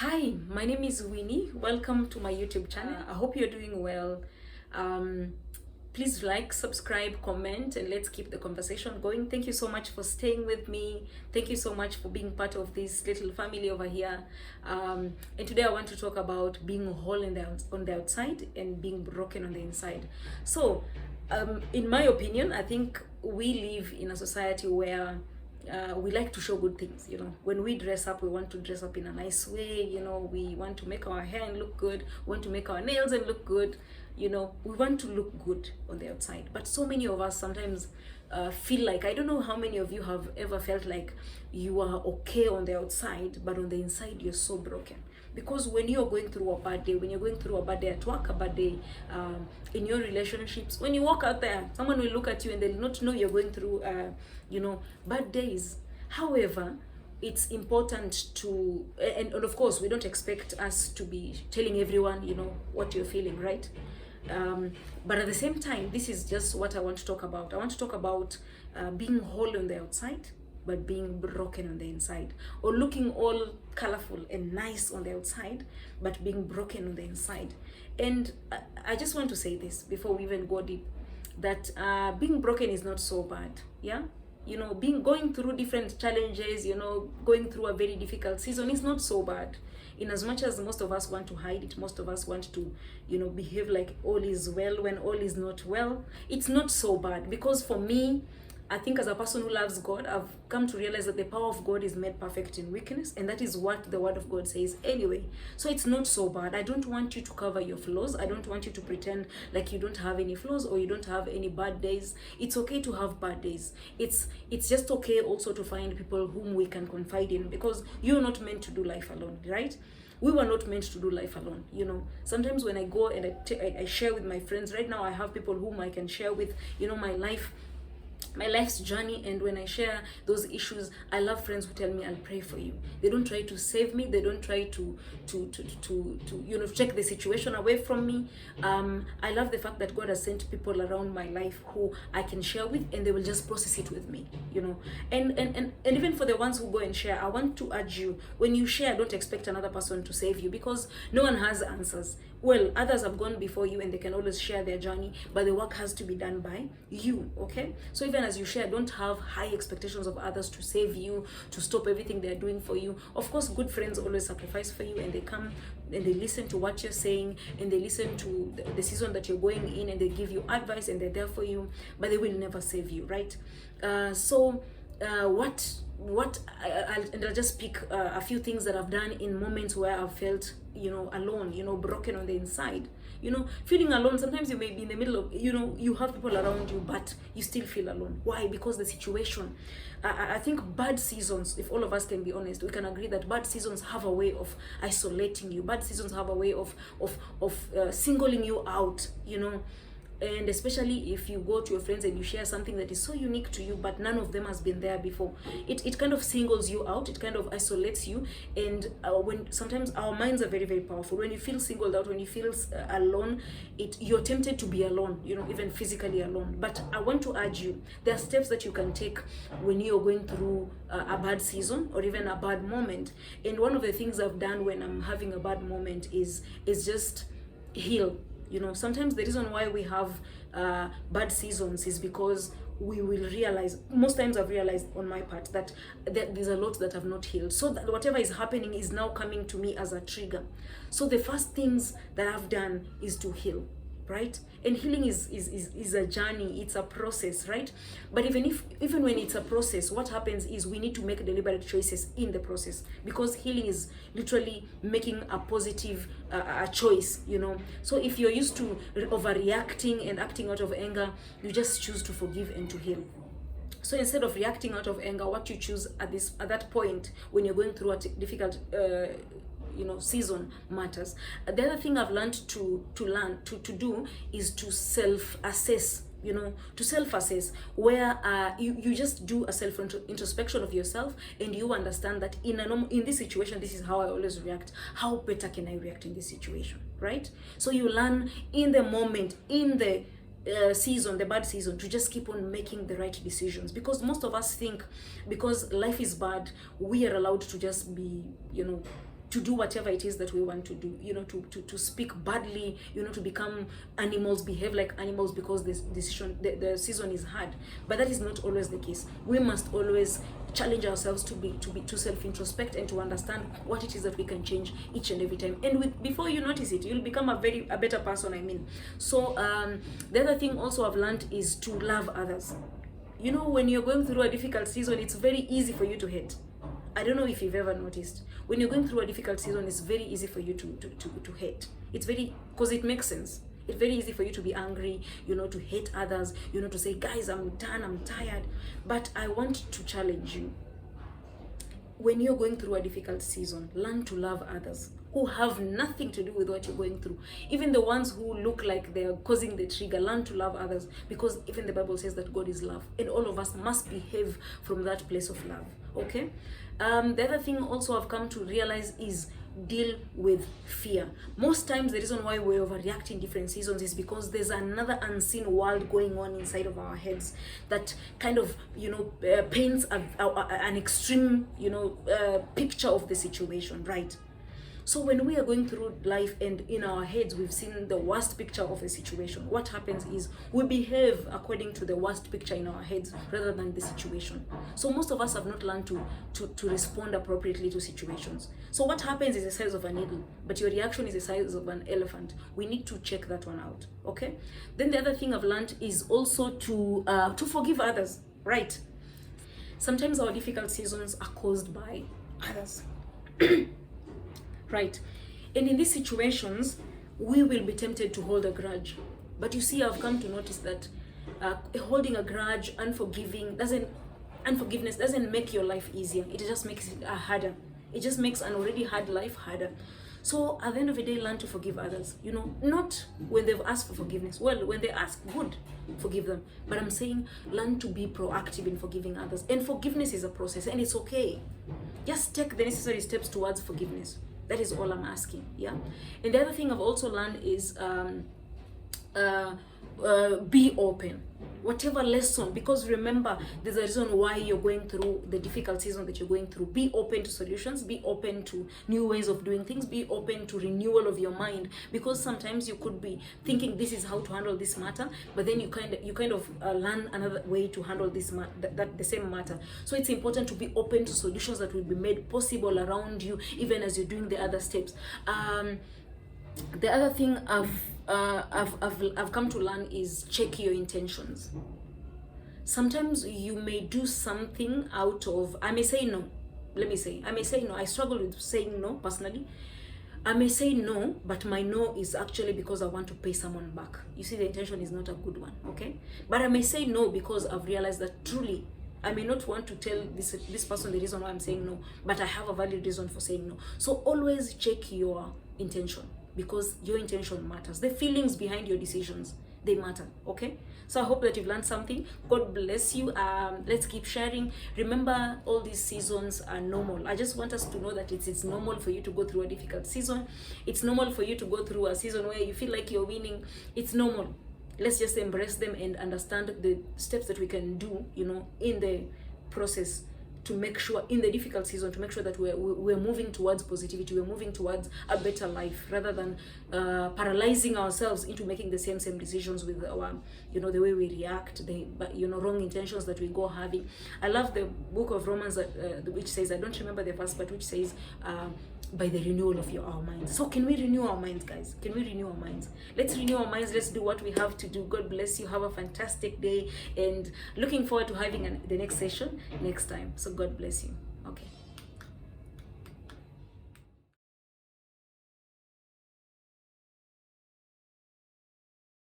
Hi, my name is Winnie. Welcome to my YouTube channel. I hope you're doing well. Um, Please like, subscribe, comment, and let's keep the conversation going. Thank you so much for staying with me. Thank you so much for being part of this little family over here. And today I want to talk about being whole on the outside and being broken on the inside. So, in my opinion, I think we live in a society where we like to show good things. When we dress up, we want to dress up in a nice way. We want to make our hair and look good, we want to make our nails and look good. We want to look good on the outside, but so many of us sometimes feel like, I don't know how many of you have ever felt like you are okay on the outside, but on the inside you're so broken. Because when you're going through a bad day, when you're going through a bad day at work, a bad day in your relationships, when you walk out there, someone will look at you and they'll not know you're going through bad days. However, it's important to, and of course we don't expect us to be telling everyone what you're feeling, right? But at the same time, this is just what I want to talk about. I want to talk about being whole on the outside but being broken on the inside, or looking all colorful and nice on the outside but being broken on the inside. And I just want to say this before we even go deep, that being broken is not so bad. Yeah, going through different challenges, going through a very difficult season is not so bad. In as much as most of us want to hide it, most of us want to behave like all is well when all is not well. It's not so bad, because for me, I think as a person who loves God, I've come to realize that the power of God is made perfect in weakness, and that is what the Word of God says anyway. So it's not so bad. I don't want you to cover your flaws. I don't want you to pretend like you don't have any flaws or you don't have any bad days. It's okay to have bad days. It's just okay also to find people whom we can confide in, because you're not meant to do life alone, right? We were not meant to do life alone. Sometimes when I go and I share with my friends, right now I have people whom I can share with my life's journey. And when I share those issues, I love friends who tell me, I'll pray for you. They don't try to save me. They don't try to take the situation away from me. I love the fact that God has sent people around my life who I can share with, and they will just process it with me. And even for the ones who go and share, I want to urge you, when you share, don't expect another person to save you, because no one has answers. Well, others have gone before you and they can always share their journey, but the work has to be done by you, okay? So even as you share, don't have high expectations of others to save you, to stop everything they're doing for you. Of course, good friends always sacrifice for you, and they come and they listen to what you're saying, and they listen to the season that you're going in, and they give you advice, and they're there for you, but they will never save you, right? I'll just pick a few things that I've done in moments where I've felt alone, broken on the inside. Feeling alone, sometimes you may be in the middle of, you have people around you, but you still feel alone. Why? Because the situation, I think bad seasons, if all of us can be honest, we can agree that bad seasons have a way of isolating you. Bad seasons have a way of singling you out, and especially if you go to your friends and you share something that is so unique to you, but none of them has been there before, it kind of singles you out. It kind of isolates you. And when sometimes our minds are very, very powerful, when you feel singled out, when you feel alone, you're tempted to be alone, even physically alone. But I want to urge you, there are steps that you can take when you're going through a bad season or even a bad moment. And one of the things I've done when I'm having a bad moment is just heal. Sometimes the reason why we have bad seasons is because we will realize, most times I've realized on my part, that there's a lot that I've not healed. So that whatever is happening is now coming to me as a trigger. So the first things that I've done is to heal, right? And healing is a journey, it's a process, right? But even when it's a process, what happens is we need to make deliberate choices in the process, because healing is literally making a positive a choice. So if you're used to overreacting and acting out of anger, you just choose to forgive and to heal. So instead of reacting out of anger, what you choose at that point when you're going through a difficult season matters. The other thing I've learned to do is to self-assess. To self-assess, where you just do a self-introspection of yourself, and you understand that in this situation, this is how I always react. How better can I react in this situation, right? So you learn in the moment, in the season, the bad season, to just keep on making the right decisions. Because most of us think because life is bad, we are allowed to just be, to do whatever it is that we want to do, to speak badly, to become animals, behave like animals because the season is hard. But that is not always the case. We must always challenge ourselves to self-introspect and to understand what it is that we can change each and every time. And before you notice it, you'll become a better person. So the other thing also I've learned is to love others. When you're going through a difficult season, it's very easy for you to hate. I don't know if you've ever noticed. When you're going through a difficult season, it's very easy for you to hate. It's because it makes sense. It's very easy for you to be angry, to hate others, to say, guys, I'm done, I'm tired. But I want to challenge you. When you're going through a difficult season, learn to love others who have nothing to do with what you're going through. Even the ones who look like they're causing the trigger, learn to love others, because even the Bible says that God is love, and all of us must behave from that place of love. Okay? The other thing also I've come to realize is deal with fear. Most times the reason why we overreact in different seasons is because there's another unseen world going on inside of our heads that kind of paints an extreme picture of the situation, right? So when we are going through life and in our heads we've seen the worst picture of a situation, what happens is we behave according to the worst picture in our heads rather than the situation. So most of us have not learned to respond appropriately to situations. So what happens is the size of a needle, but your reaction is the size of an elephant. We need to check that one out, okay? Then the other thing I've learned is also to forgive others, right? Sometimes our difficult seasons are caused by others. Right? And in these situations, we will be tempted to hold a grudge. But you see, I've come to notice that holding a grudge, unforgiveness doesn't make your life easier. It just makes it harder. It just makes an already hard life harder. So at the end of the day, learn to forgive others. Not when they've asked for forgiveness. Well, when they ask, good, forgive them. But I'm saying learn to be proactive in forgiving others. And forgiveness is a process, and it's okay. Just take the necessary steps towards forgiveness. That is all I'm asking, yeah? And the other thing I've also learned is be open. Whatever lesson, because remember, there's a reason why you're going through the difficult season that you're going through. Be open to solutions, be open to new ways of doing things, be open to renewal of your mind, because sometimes you could be thinking this is how to handle this matter, but then you kind of learn another way to handle this the same matter. So it's important to be open to solutions that will be made possible around you, even as you're doing the other steps. The other thing I've come to learn is check your intentions. Sometimes you may do something out of, I may say no. I may say no. I struggle with saying no personally. I may say no, but my no is actually because I want to pay someone back. You see, the intention is not a good one, okay? But I may say no because I've realized that truly I may not want to tell this person the reason why I'm saying no, but I have a valid reason for saying no. So always check your intention, because your intention matters. The feelings behind your decisions, they matter, okay? So I hope that you've learned something. God bless you. Let's keep sharing. Remember, all these seasons are normal. I just want us to know that it's normal for you to go through a difficult season. It's normal for you to go through a season where you feel like you're winning. It's normal. Let's just embrace them and understand the steps that we can do, in the process, to make sure in the difficult season, to make sure that we're moving towards positivity, we're moving towards a better life, rather than paralyzing ourselves into making the same decisions with our, the way we react, the wrong intentions that we go having. I love the book of Romans which says, I don't remember the verse, but which says, by the renewal of our minds. So can we renew our minds, guys? Can we renew our minds? Let's renew our minds. Let's do what we have to do. God bless you. Have a fantastic day, and looking forward to having the next session next time. So God bless you. Okay.